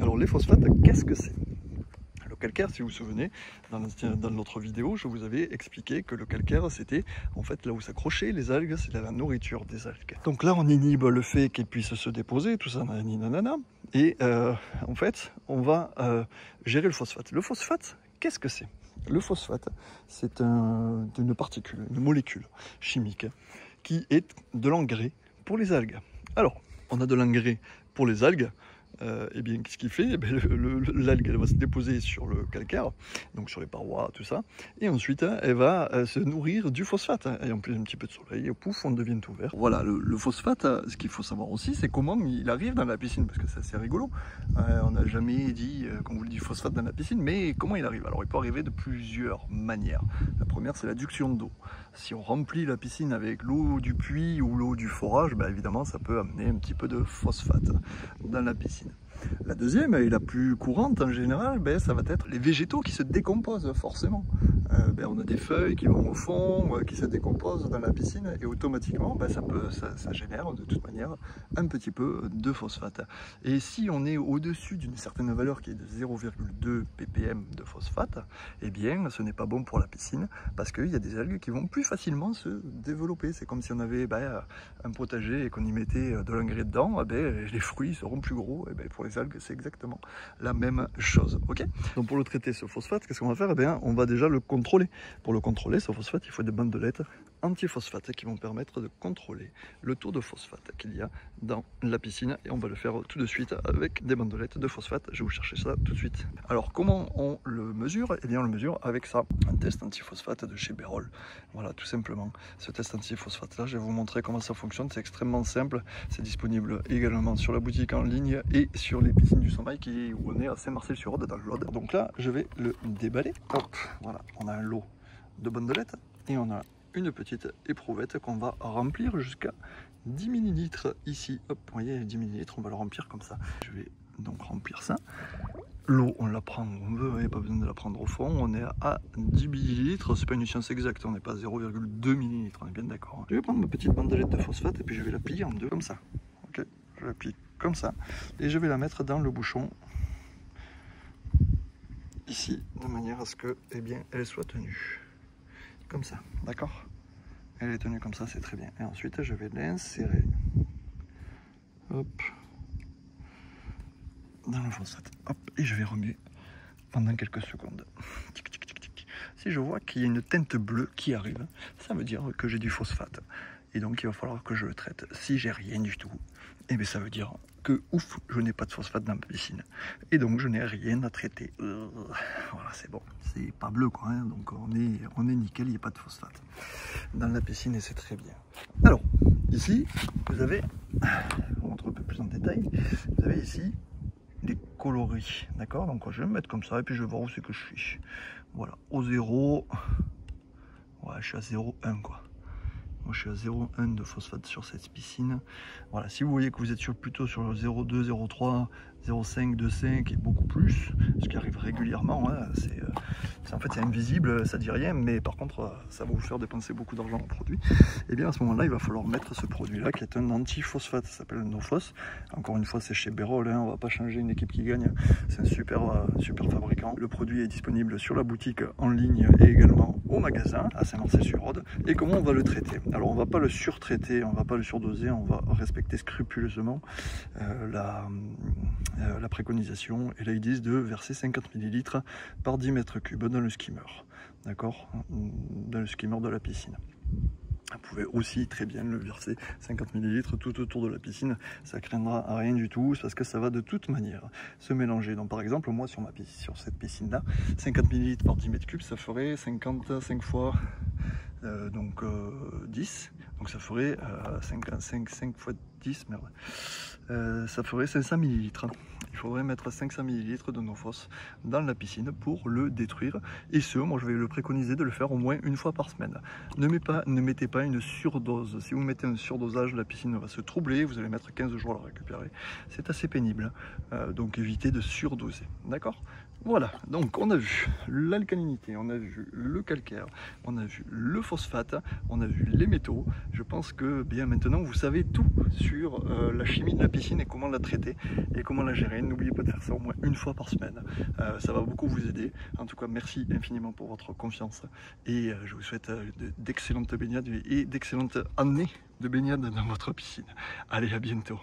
Alors les phosphates, qu'est-ce que c'est? Le calcaire, si vous vous souvenez, dans notre vidéo, je vous avais expliqué que le calcaire, c'était en fait là où s'accrochaient les algues, c'était la nourriture des algues. Donc là, on inhibe le fait qu'elles puissent se déposer, tout ça, nanana, et en fait, on va gérer le phosphate. Le phosphate, qu'est-ce que c'est? Le phosphate, c'est une particule, une molécule chimique qui est de l'engrais pour les algues. Alors, on a de l'engrais pour les algues. Eh bien, qu'est-ce qu'il fait? L'algue, elle va se déposer sur le calcaire, donc sur les parois, tout ça, et ensuite, elle va se nourrir du phosphate. Et en plus, un petit peu de soleil, pouf, on devient tout vert. Voilà, le phosphate, ce qu'il faut savoir aussi, c'est comment il arrive dans la piscine, parce que c'est assez rigolo. On n'a jamais dit qu'on vous le dit phosphate dans la piscine, mais comment il arrive? Alors, il peut arriver de plusieurs manières. La première, c'est l'adduction d'eau. Si on remplit la piscine avec l'eau du puits ou l'eau du forage, ben, évidemment, ça peut amener un petit peu de phosphate dans la piscine. La deuxième, et la plus courante en général, ben, ça va être les végétaux qui se décomposent forcément. On a des feuilles qui vont au fond, qui se décomposent dans la piscine, et automatiquement, ben, ça génère de toute manière un petit peu de phosphate. Et si on est au-dessus d'une certaine valeur qui est de 0,2 ppm de phosphate, eh bien, ce n'est pas bon pour la piscine, parce qu'il y a des algues qui vont plus facilement se développer. C'est comme si on avait un potager et qu'on y mettait de l'engrais dedans, les fruits seront plus gros. Et pour les algues, c'est exactement la même chose. Ok. Donc pour le traiter, ce phosphate, qu'est-ce qu'on va faire? On va déjà le contrôler. Pour le contrôler, ce phosphate, il faut des bandelettes anti-phosphate qui vont permettre de contrôler le taux de phosphate qu'il y a dans la piscine. Et on va le faire tout de suite avec des bandelettes de phosphate. Je vais vous chercher ça tout de suite. Alors comment on le mesure? On le mesure avec ça, un test anti-phosphate de chez Bérol. Voilà, tout simplement. Ce test anti-phosphate là, je vais vous montrer comment ça fonctionne. C'est extrêmement simple. C'est disponible également sur la boutique en ligne et sur les piscines du Sommeil où on est à Saint-Marcel-sur-Aude dans l'Aude. Donc là, je vais le déballer. Hop, voilà, on a un lot de bandelettes et on a une petite éprouvette qu'on va remplir jusqu'à 10 ml ici. Hop, vous voyez, 10 ml, on va le remplir comme ça. Je vais donc remplir ça. L'eau, on la prend où on veut, il n'y a pas besoin de la prendre au fond. On est à 10 ml, c'est pas une science exacte, on n'est pas à 0,2 ml, on est bien d'accord. Je vais prendre ma petite bandelette de phosphate et puis je vais la plier en deux comme ça. Ok, je la plie comme ça et je vais la mettre dans le bouchon ici, de manière à ce que, elle soit tenue comme ça, d'accord? Elle est tenue comme ça, c'est très bien. Et ensuite, je vais l'insérer, hop, dans le phosphate, hop, et je vais remuer pendant quelques secondes. Tic, tic, tic, tic. Si je vois qu'il y a une teinte bleue qui arrive, ça veut dire que j'ai du phosphate. Et donc, il va falloir que je le traite. Si j'ai rien du tout, ça veut dire que, ouf, je n'ai pas de phosphate dans ma piscine. Et donc, je n'ai rien à traiter. Voilà, c'est bon. C'est pas bleu, quoi. Hein, donc, on est nickel, il n'y a pas de phosphate dans la piscine et c'est très bien. Alors, ici, vous avez, je vous montre un peu plus en détail, vous avez ici les coloris, d'accord? Donc, je vais me mettre comme ça et puis je vais voir où c'est que je suis. Voilà, au 0, ouais, je suis à 0,1, quoi. Moi, je suis à 0,1 de phosphate sur cette piscine. Voilà, si vous voyez que vous êtes plutôt sur 0,2, 0,3, 0,5, 2,5 et beaucoup plus, ce qui arrive régulièrement, hein, en fait c'est invisible, ça dit rien, mais par contre ça va vous faire dépenser beaucoup d'argent en produit. Et bien à ce moment-là, il va falloir mettre ce produit-là qui est un anti-phosphate, ça s'appelle Nofos. Encore une fois, c'est chez Bérol, hein, on va pas changer une équipe qui gagne, c'est un super fabricant. Le produit est disponible sur la boutique en ligne et également au magasin à Saint-Marcel-sur-Aude. Et comment on va le traiter? Alors on va pas le surtraiter, on va pas le surdoser, on va respecter scrupuleusement la préconisation, et là ils disent de verser 50 ml par 10 mètres cubes dans le skimmer, d'accord, dans le skimmer de la piscine. Vous pouvez aussi très bien le verser 50 ml tout autour de la piscine, ça craindra rien du tout, parce que ça va de toute manière se mélanger. Donc par exemple, moi sur cette piscine là, 50 ml par 10 mètres cubes, ça ferait 55 fois 10, donc ça ferait 5 fois 10, merde. Ça ferait 500 ml. Il faudrait mettre 500 ml de Nofos dans la piscine pour le détruire. Et moi je vais le préconiser de le faire au moins une fois par semaine. Ne mettez pas une surdose. Si vous mettez un surdosage, la piscine va se troubler. Vous allez mettre 15 jours à la récupérer. C'est assez pénible. Donc évitez de surdoser. D'accord? Voilà, donc on a vu l'alcalinité, on a vu le calcaire, on a vu le phosphate, on a vu les métaux. Je pense que bien maintenant vous savez tout sur la chimie de la piscine et comment la traiter et comment la gérer. N'oubliez pas de faire ça au moins une fois par semaine, ça va beaucoup vous aider. En tout cas, merci infiniment pour votre confiance et je vous souhaite d'excellentes baignades et d'excellentes années de baignade dans votre piscine. Allez, à bientôt.